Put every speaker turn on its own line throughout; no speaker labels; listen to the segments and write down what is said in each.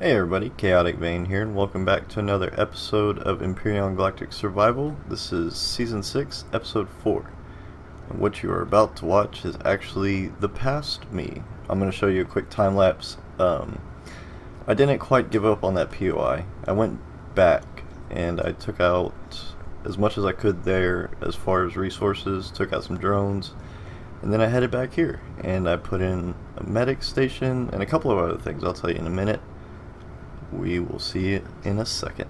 Hey everybody, Chaotic Vein here, and welcome back to another episode of Empyrion Galactic Survival. This is Season 6, Episode 4. And what you are about to watch is actually the past me. I'm going to show you a quick time lapse. I didn't quite give up on that POI. I went back and I took out as much as I could there as far as resources, took out some drones, and then I headed back here and I put in a medic station and a couple of other things I'll tell you in a minute. We will see it in a second.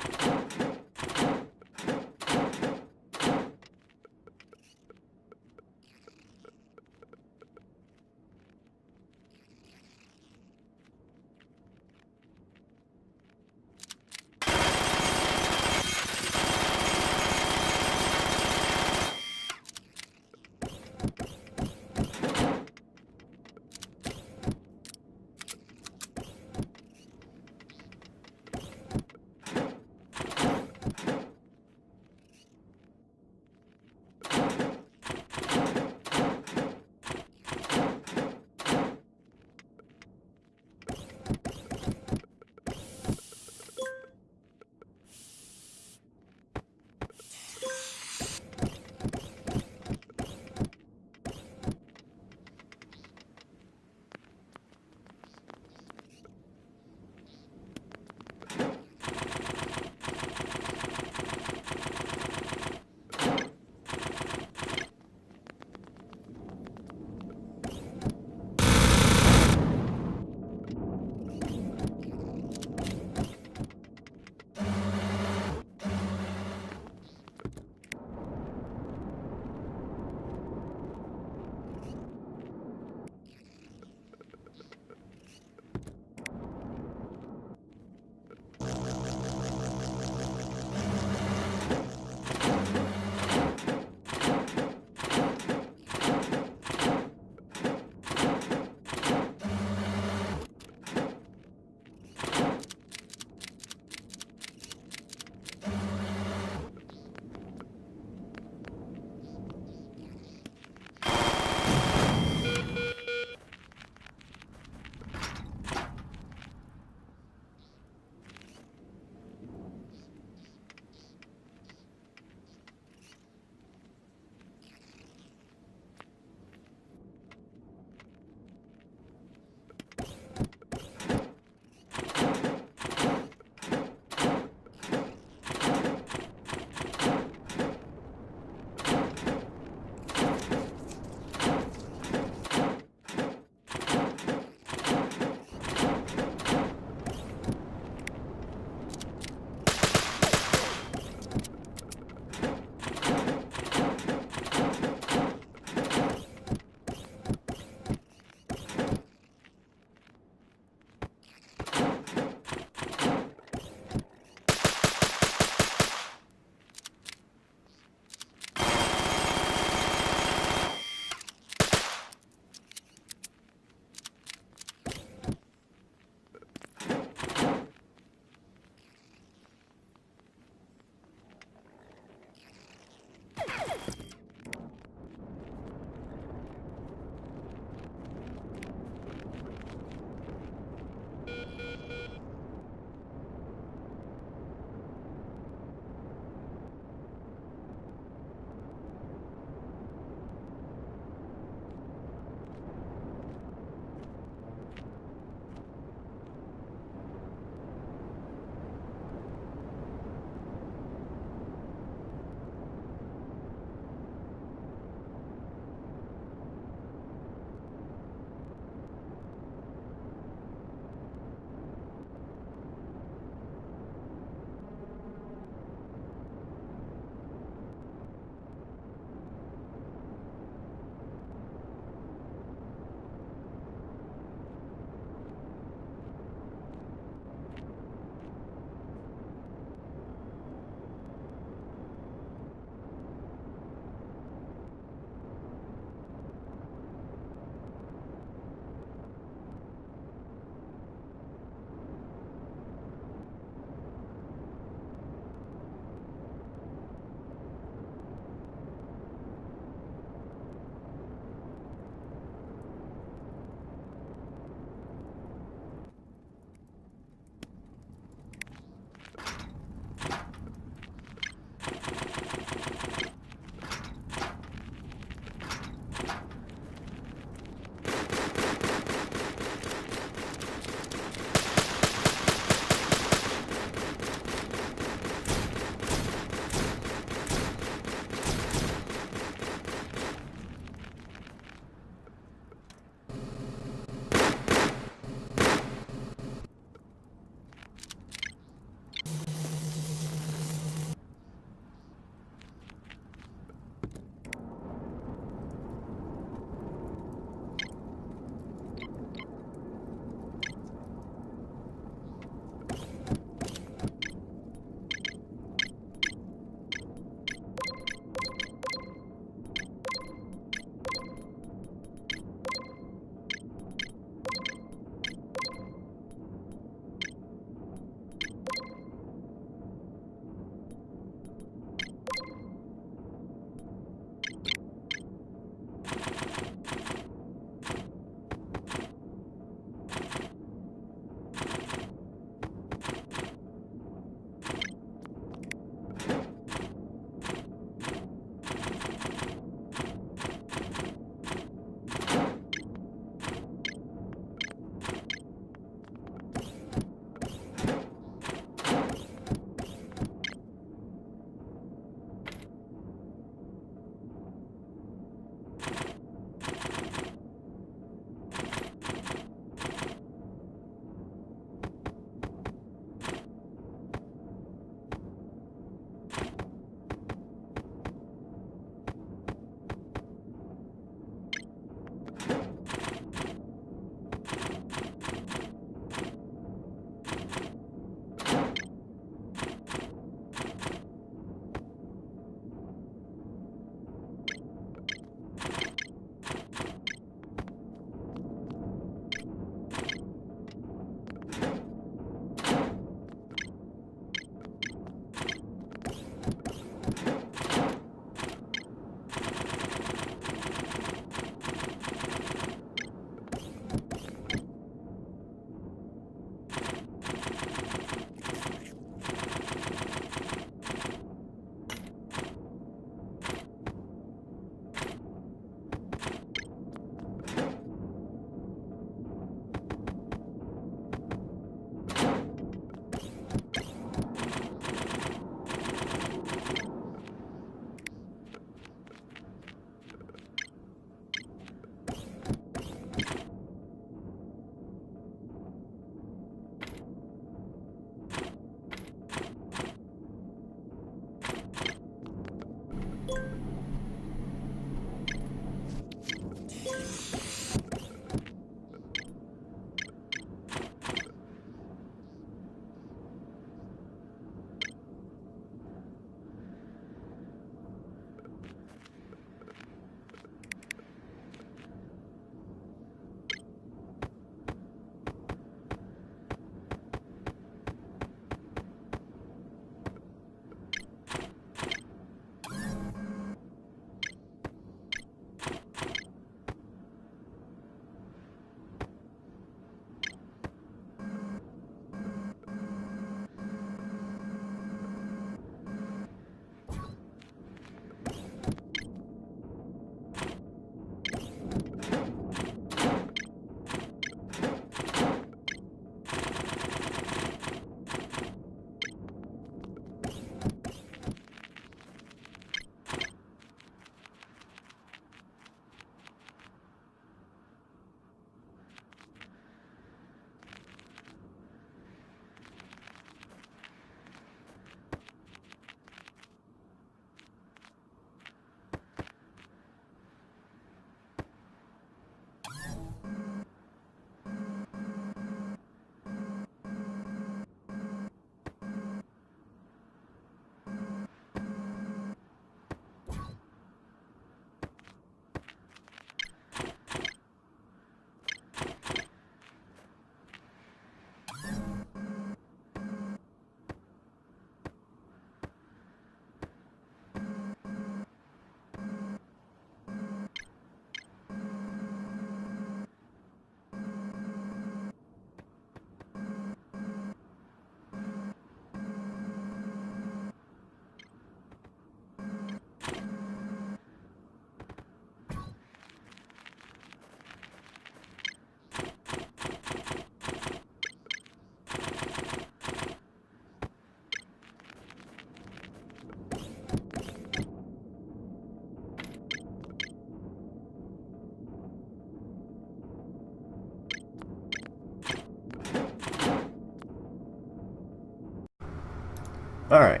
Alright,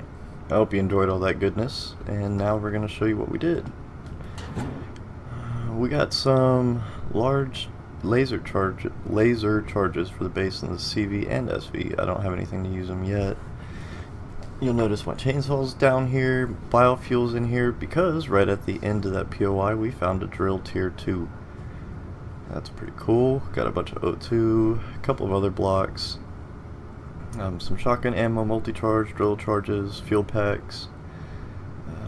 I hope you enjoyed all that goodness, and now we're going to show you what we did. We got some large laser charges for the base and the CV and SV. I don't have anything to use them yet. You'll notice my chainsaw's down here, biofuels in here, because right at the end of that POI we found a drill tier 2. That's pretty cool. Got a bunch of O2, a couple of other blocks, some shotgun ammo, multi-charge, drill charges, fuel packs,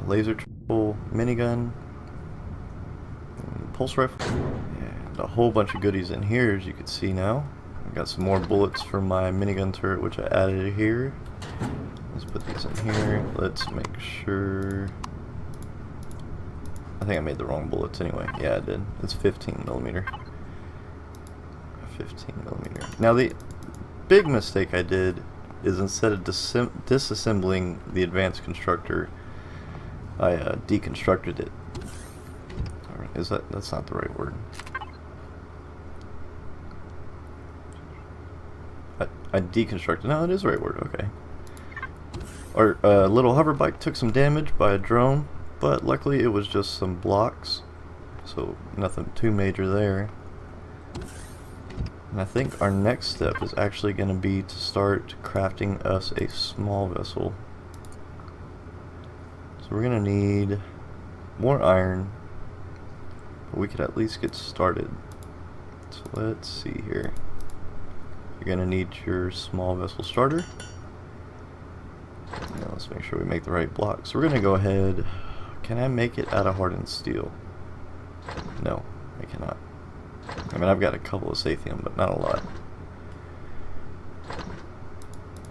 laser triple, minigun, pulse rifle, and a whole bunch of goodies in here, as you can see now. I got some more bullets from my minigun turret, which I added here. Let's put these in here. Let's make sure. I think I made the wrong bullets anyway. Yeah, I did. It's 15mm. 15mm. Now the big mistake I did is instead of disassembling the advanced constructor, I deconstructed it. Is that's not the right word. I deconstructed. No, it is the right word. Okay. Our little hover bike took some damage by a drone, but luckily it was just some blocks, so nothing too major there. And I think our next step is actually going to be to start crafting us a small vessel. So we're going to need more iron, but we could at least get started. So let's see here. You're going to need your small vessel starter. Now let's make sure we make the right block. So we're going to go ahead. Can I make it out of hardened steel? No, I cannot. I mean, I've got a couple of Sathium, but not a lot.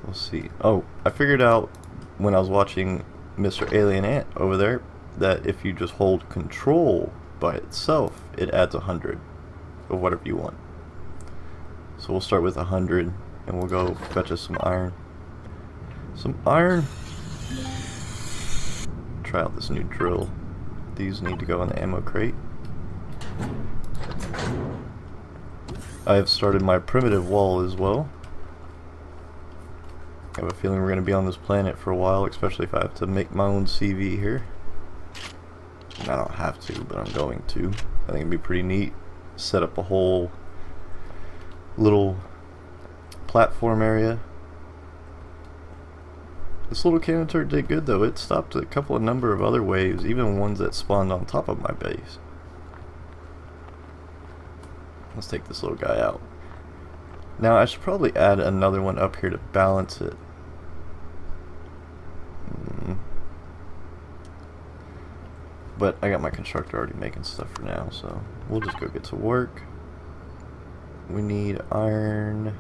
We'll see. Oh, I figured out when I was watching Mr. Alien Ant over there that if you just hold control by itself, it adds 100 of whatever you want. So we'll start with 100 and we'll go fetch us some iron. Some iron. Try out this new drill. These need to go in the ammo crate. I have started my primitive wall as well. I have a feeling we're going to be on this planet for a while, especially if I have to make my own CV here. And I don't have to, but I'm going to. I think it'd be pretty neat. Set up a whole little platform area. This little cannon turret did good though. It stopped a number of other waves, even ones that spawned on top of my base. Let's take this little guy out. Now I should probably add another one up here to balance it. But I got my constructor already making stuff for now, so we'll just go get to work. We need iron.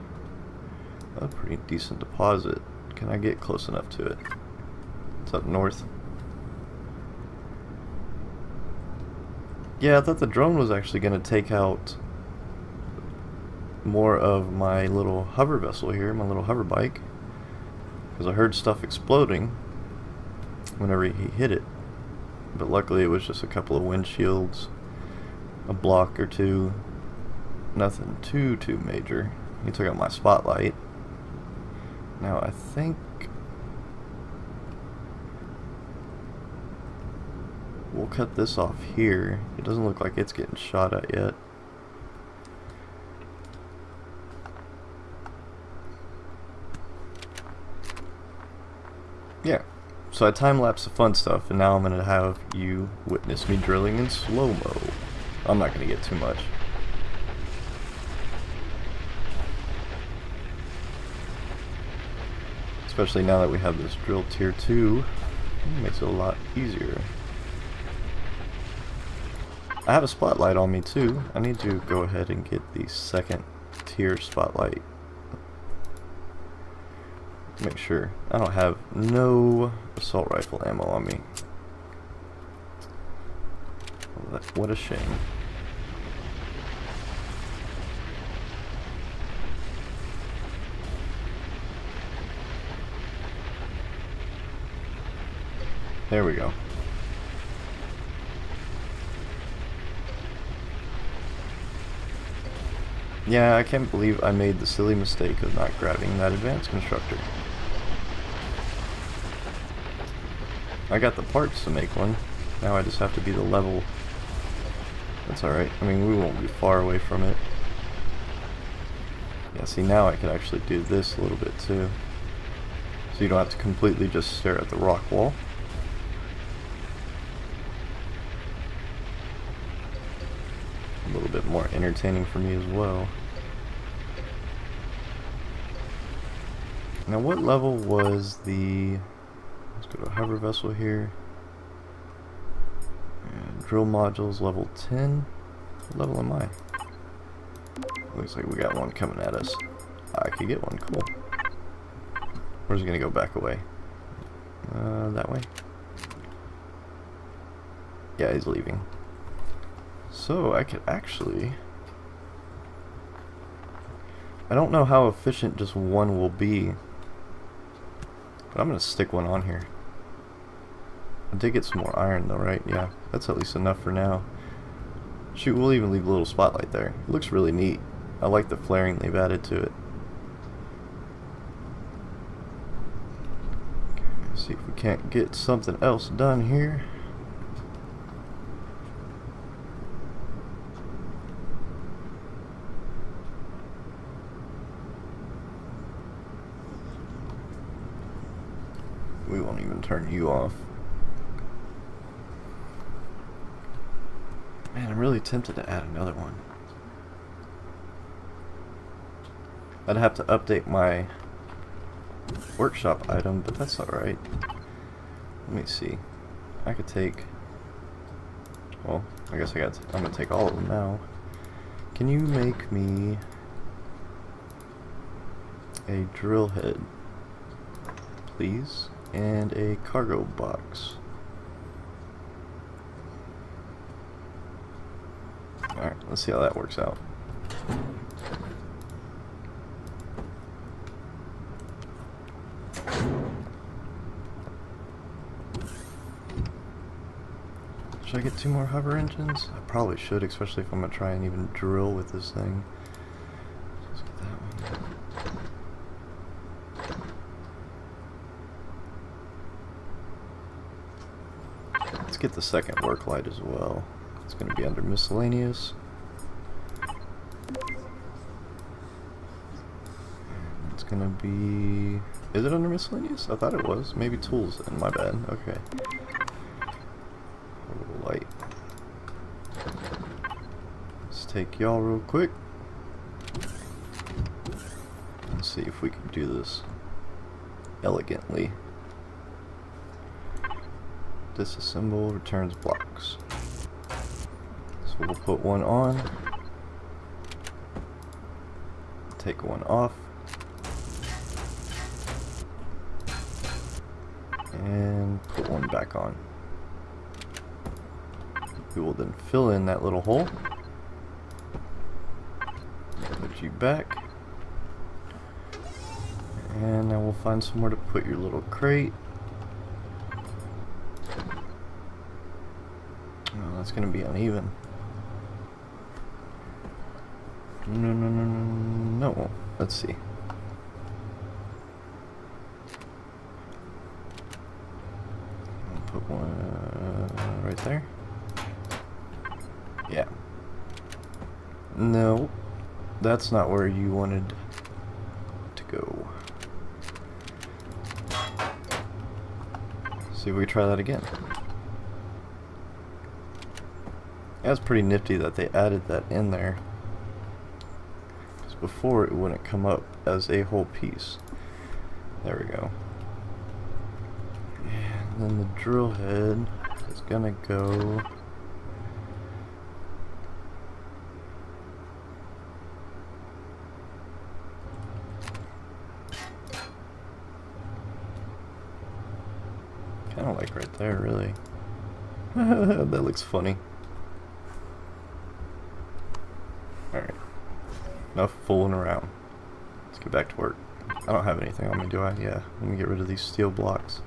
A pretty decent deposit. Can I get close enough to it? It's up north. Yeah, I thought the drone was actually going to take out more of my little hover vessel here, my little hover bike, because I heard stuff exploding whenever he hit it. But luckily it was just a couple of windshields, a block or two, nothing too major. He took out my spotlight. Now I think we'll cut this off here. It doesn't look like it's getting shot at yet. Yeah, so I time-lapsed the fun stuff, and now I'm going to have you witness me drilling in slow-mo. I'm not going to get too much. Especially now that we have this drill tier 2, it makes it a lot easier. I have a spotlight on me too. I need to go ahead and get the second tier spotlight. Make sure I don't have no assault rifle ammo on me. What a shame. There we go. Yeah, I can't believe I made the silly mistake of not grabbing that advanced constructor. I got the parts to make one. Now I just have to be the level. That's alright. I mean, we won't be far away from it. Yeah, see, now I could actually do this a little bit too. So you don't have to completely just stare at the rock wall. A little bit more entertaining for me as well. Now what level was the... Let's go to hover vessel here. And drill modules level 10. What level am I? Looks like we got one coming at us. I could get one, cool. Where's he gonna go back away? That way? Yeah, he's leaving. So I could actually... I don't know how efficient just one will be, but I'm gonna stick one on here. I did get some more iron though, right? Yeah, that's at least enough for now. Shoot, we'll even leave a little spotlight there. It looks really neat. I like the flaring they've added to it. Okay, let's see if we can't get something else done here. We won't even turn you off. Man, I'm really tempted to add another one. I'd have to update my workshop item, but that's alright. Let me see. I could take... Well, I guess I'm gonna take all of them now. Can you make me a drill head, please? And a cargo box. Alright, let's see how that works out. Should I get 2 more hover engines? I probably should, especially if I'm gonna try and even drill with this thing. Let's get that one. Let's get the second work light as well. It's going to be under miscellaneous. And it's going to be... Is it under miscellaneous? I thought it was. Maybe tools. And my bad. Okay. A little light. Let's take y'all real quick. Let's see if we can do this elegantly. Disassemble returns blocks. So we'll put one on, take one off, and put one back on. We will then fill in that little hole, put you back, and now we'll find somewhere to put your little crate. That's going to be uneven. No. Let's see. I'll put one right there. Yeah. No, that's not where you wanted to go. See if we try that again. That's pretty nifty that they added that in there, because before it wouldn't come up as a whole piece. There we go. And then the drill head is gonna go kind of like right there, really. That looks funny. Alright, enough fooling around. Let's get back to work. I don't have anything on me, do I? Yeah, let me get rid of these steel blocks.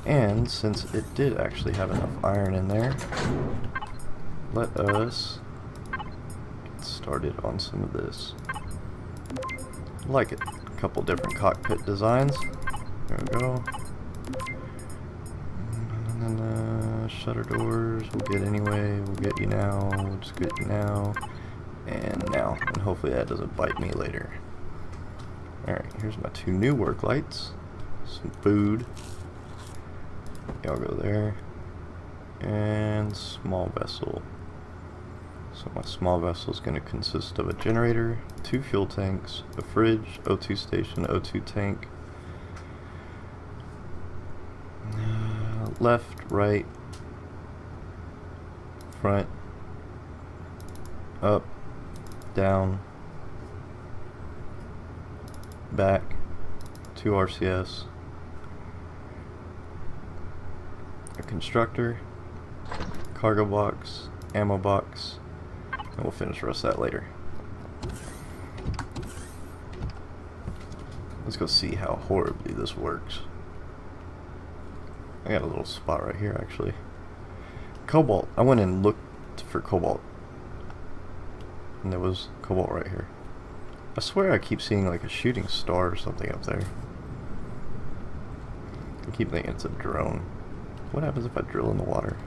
And since it did actually have enough iron in there, let us get started on some of this. I like it. A couple different cockpit designs. There we go. And then shutter doors, we'll get anyway, we'll get you now, we'll just get you now, and now, and hopefully that doesn't bite me later. Alright, here's my 2 new work lights, some food, y'all go there, and small vessel. So my small vessel is going to consist of a generator, 2 fuel tanks, a fridge, O2 station, O2 tank, left, right, front, up, down, back, 2 RCS, a constructor, cargo box, ammo box, and we'll finish the rest of that later. Let's go see how horribly this works. I got a little spot right here actually. Cobalt. I went and looked for cobalt. And there was cobalt right here. I swear I keep seeing like a shooting star or something up there. I keep thinking it's a drone. What happens if I drill in the water?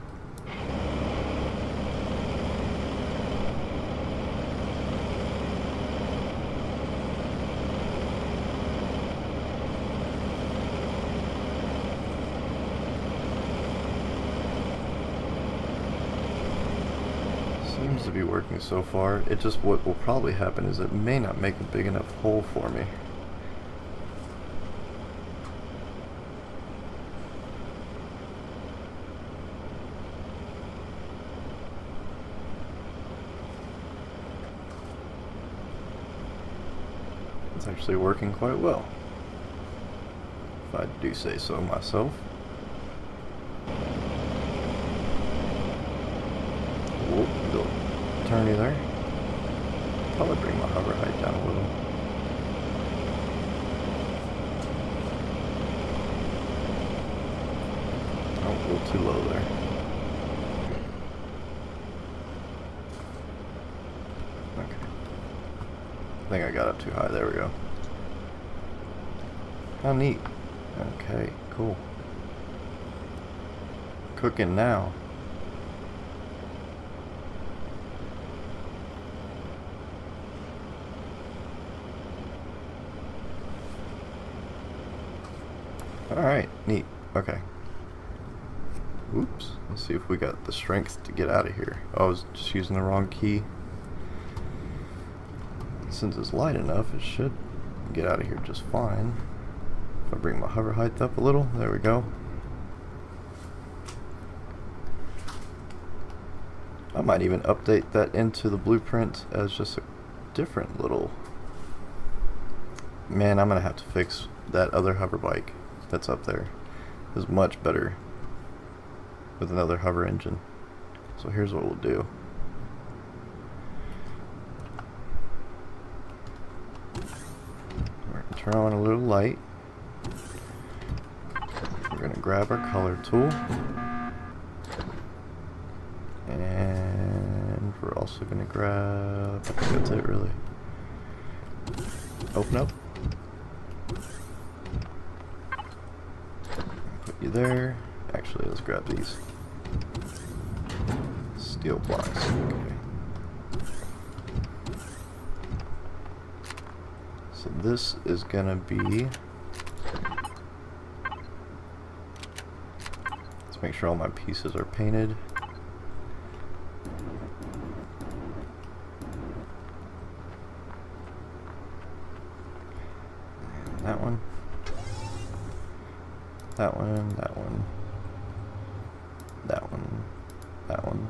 Seems to be working so far. It just, what will probably happen is it may not make a big enough hole for me. It's actually working quite well, if I do say so myself. Whoop, little turny there. Probably bring my hover height down a little. Oh, a little too low there. Okay. I think I got up too high. There we go. How neat. Okay, cool. Cooking now. Alright, neat. Okay. Oops. Let's see if we got the strength to get out of here. Oh, I was just using the wrong key. Since it's light enough, it should get out of here just fine. If I bring my hover height up a little, there we go. I might even update that into the blueprint as just a different little... Man, I'm gonna have to fix that other hover bike that's up there. It's much better with another hover engine. So here's what we'll do. We're gonna turn on a little light. We're gonna grab our color tool. And we're also gonna grab, I think that's it really. Open up. Put you there. Actually, let's grab these. Steel blocks. Okay. So this is gonna be... Let's make sure all my pieces are painted. That one, that one, that one, that one, that one.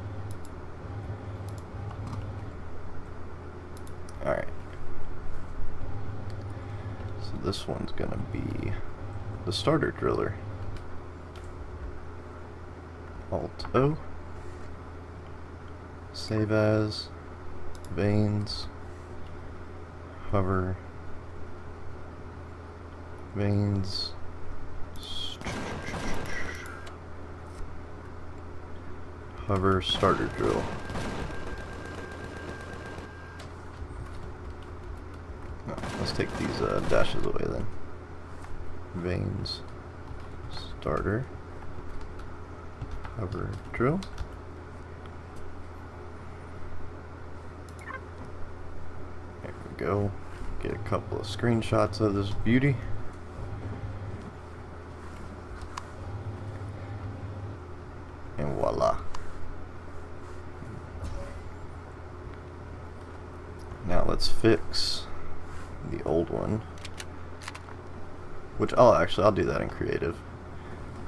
Alright. So this one's gonna be the starter driller. Alt-O. Save as. Veins. Hover. Veins, hover, starter drill. No, let's take these dashes away then. Veins, starter, Hover drill. There we go. Get a couple of screenshots of this beauty. And voila. Now let's fix the old one, which I'll do that in creative.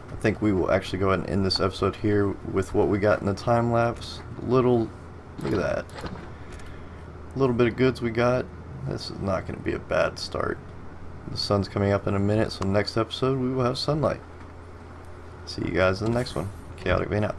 I think we will actually go ahead and end this episode here with what we got in the time lapse. Look at that. A little bit of goods we got. This is not going to be a bad start. The sun's coming up in a minute, so next episode we will have sunlight. See you guys in the next one. Chaotic Vein out.